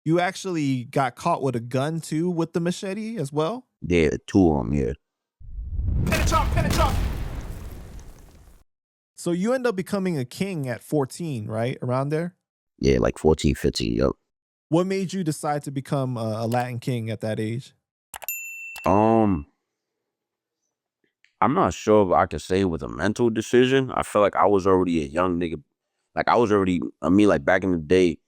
you actually got caught with a gun too with the machete as well? Yeah, two of them, yeah. Pin a chop. So you end up becoming a king at 14, right? Around there? Yeah, like 14, 15, yep. What made you decide to become a Latin king at that age? Um, I'm not sure if I could say it was a mental decision. I feel like I was already a young nigga. Like I was already, I mean, like back in the day,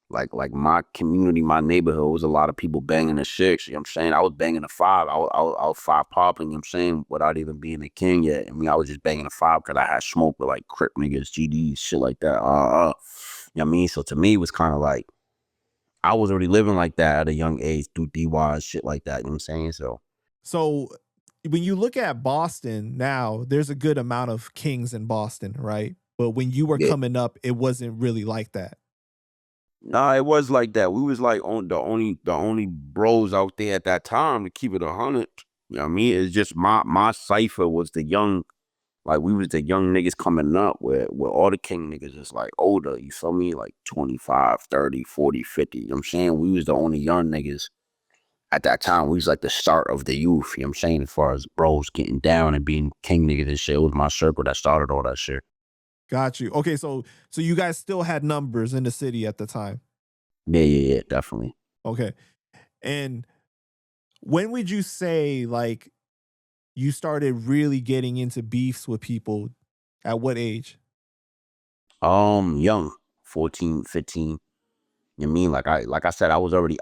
like my community, my neighborhood was a lot of people banging the six. You know what I'm saying? I was banging a five. I was five popping. You know what I'm saying? Without even being a king yet. I mean, I was just banging a five because I had smoke with like Crip niggas, GDs, shit like that. You know what I mean? So to me, it was kind of like I was already living like that at a young age through DYs, shit like that. You know what I'm saying? So So when you look at Boston now, there's a good amount of kings in Boston, right? But when you were yeah. coming up, it wasn't really like that. Nah, it was like that. We was like on the only bros out there at that time to keep it 100. You know what I mean? It's just my cipher was the young, like we was the young niggas coming up where all the king niggas is like older, you feel me? Like 25, 30, 40, 50. You know what I'm saying? We was the only young niggas at that time. We was like the start of the youth, you know what I'm saying? As far as bros getting down and being king niggas and shit. It was my circle that started all that shit. Got you. Okay, so you guys still had numbers in the city at the time. Yeah, yeah, yeah, definitely. Okay. And when would you say like you started really getting into beefs with people? At what age? Young, 14, 15. You know what I mean? Like I said, I was already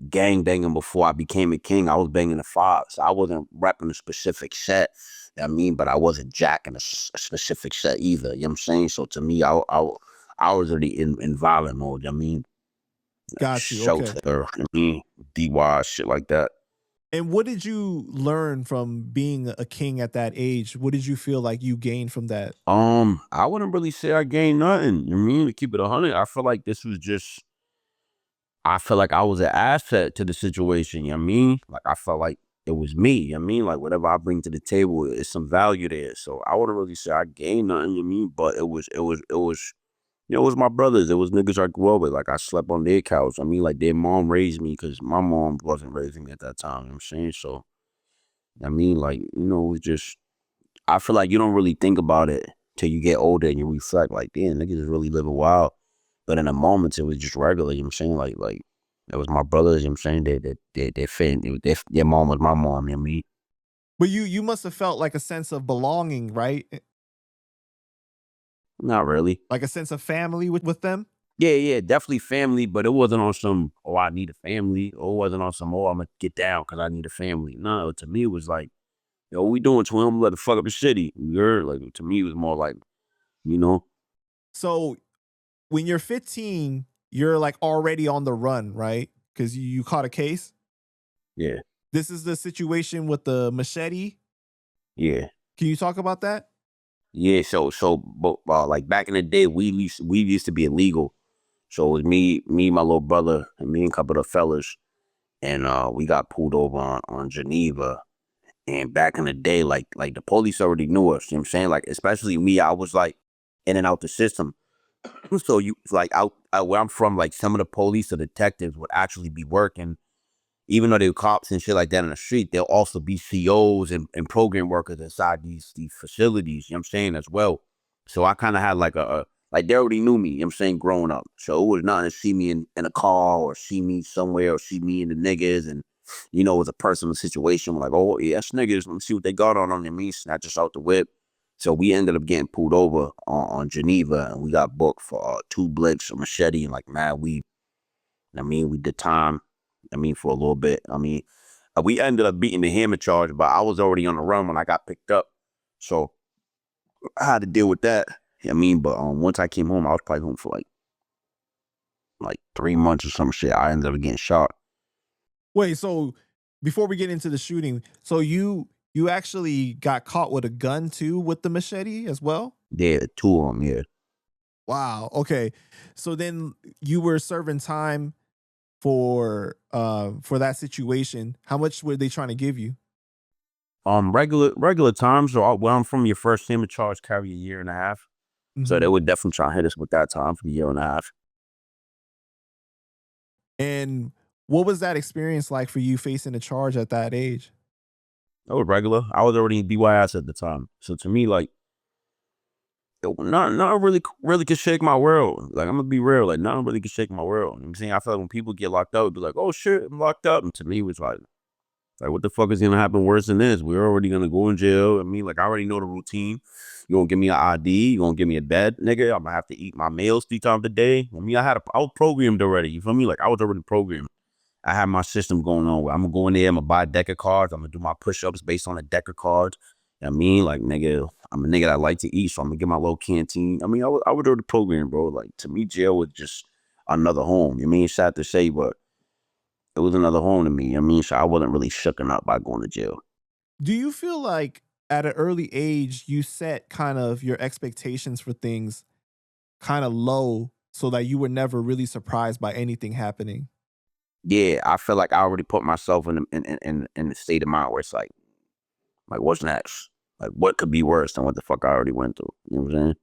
gang banging before I became a king. I was banging the five. So I wasn't repping a specific set. You know what I mean, but I wasn't jacking a specific set either. You know what I'm saying? So to me, I was already in violent mode. You know what I mean? Got you. Shelter, Okay. you know what I mean? DY, shit like that. And what did you learn from being a king at that age? What did you feel like you gained from that? I wouldn't really say I gained nothing. You know what I mean? To keep it 100, I feel like this was just I feel like I was an asset to the situation, you know what I mean? Like, I felt like it was me, you know what I mean? Like, whatever I bring to the table, it's some value there. So I wouldn't really say I gained nothing, you know what I mean? But it was my brothers. It was niggas I grew up with. Like, I slept on their couch. I mean, like, their mom raised me because my mom wasn't raising me at that time, you know what I'm saying? So, I mean, like, it was just, I feel like you don't really think about it till you get older and you reflect, like, damn, niggas is really living wild. But in the moments, it was just regular, you know what I'm saying? Like it was my brothers, you know what I'm saying? They fit, their mom was my mom, you know what I mean? But you must have felt like a sense of belonging, right? Not really. Like a sense of family with them? Yeah, yeah, definitely family, but it wasn't on some, oh, I need a family, or it wasn't on some, oh, I'm gonna get down because I need a family. No, to me, it was like, yo, what we doing to him? Let the fuck up the city. You heard? Like, to me, it was more like, you know? So when you're 15, you're like already on the run, right? Because you caught a case. Yeah, This is the situation with the machete. yeah. Can you talk about that? Yeah, but like back in the day, we used to be illegal. So it was me, my little brother, and me and a couple of fellas, and we got pulled over on Geneva. And back in the day, like the police already knew us. You know what I'm saying? Like especially me, I was like in and out the system. So you like out where I'm from, like some of the police or detectives would actually be working even though they're cops and shit like that in the street, they'll also be COs and program workers inside these facilities, you know what I'm saying, as well. So I kind of had like like they already knew me, you know what I'm saying, growing up. So it was nothing to see me in a car or see me somewhere or see me in the niggas. And, it was a personal situation. Like, oh, yeah, that's niggas. Let me see what they got on them. Me snatch us out the whip. So we ended up getting pulled over on Geneva and we got booked for 2 blicks, a machete, and like mad weed. I mean, we did time. I mean, for a little bit. I mean, we ended up beating the hammer charge, but I was already on the run when I got picked up. So I had to deal with that. I mean, but once I came home, I was probably home for like 3 months or some shit. I ended up getting shot. Wait, so before we get into the shooting, so you actually got caught with a gun too with the machete as well? Yeah, 2 of them, yeah. Wow. Okay. So then you were serving time for that situation. How much were they trying to give you? Regular time. So where I'm from, your first hammer charge carry a year and a half. So they Mhm. would definitely try to hit us with that time for a year and a half. And what was that experience like for you facing a charge at that age? That was regular. I was already in BYS at the time. So to me, like, not really could shake my world. Like, I'm gonna be real. Like, nothing really could shake my world. You know what I'm saying? I feel like when people get locked up, it'd be like, oh shit, I'm locked up. And to me, it was like, what the fuck is gonna happen worse than this? We're already gonna go in jail. I mean, like, I already know the routine. You gonna give me an ID? You gonna give me a bed, nigga? I'm gonna have to eat my meals 3 times a day. I mean, I was programmed already. You feel me? Like, I was already programmed. I have my system going on where I'm gonna go in there, I'm gonna buy a deck of cards, I'm gonna do my push-ups based on a deck of cards. You know what I mean? Like, nigga, I'm a nigga that like to eat, so I'm gonna get my little canteen. I mean, I would do the program, bro. Like, to me, jail was just another home. You know what I mean? Sad to say, but it was another home to me. You know what I mean? So I wasn't really shooken up by going to jail. Do you feel like at an early age you set kind of your expectations for things kind of low so that you were never really surprised by anything happening? Yeah, I feel like I already put myself in the state of mind where it's like what's next? Like, what could be worse than what the fuck I already went through? You know what I'm saying?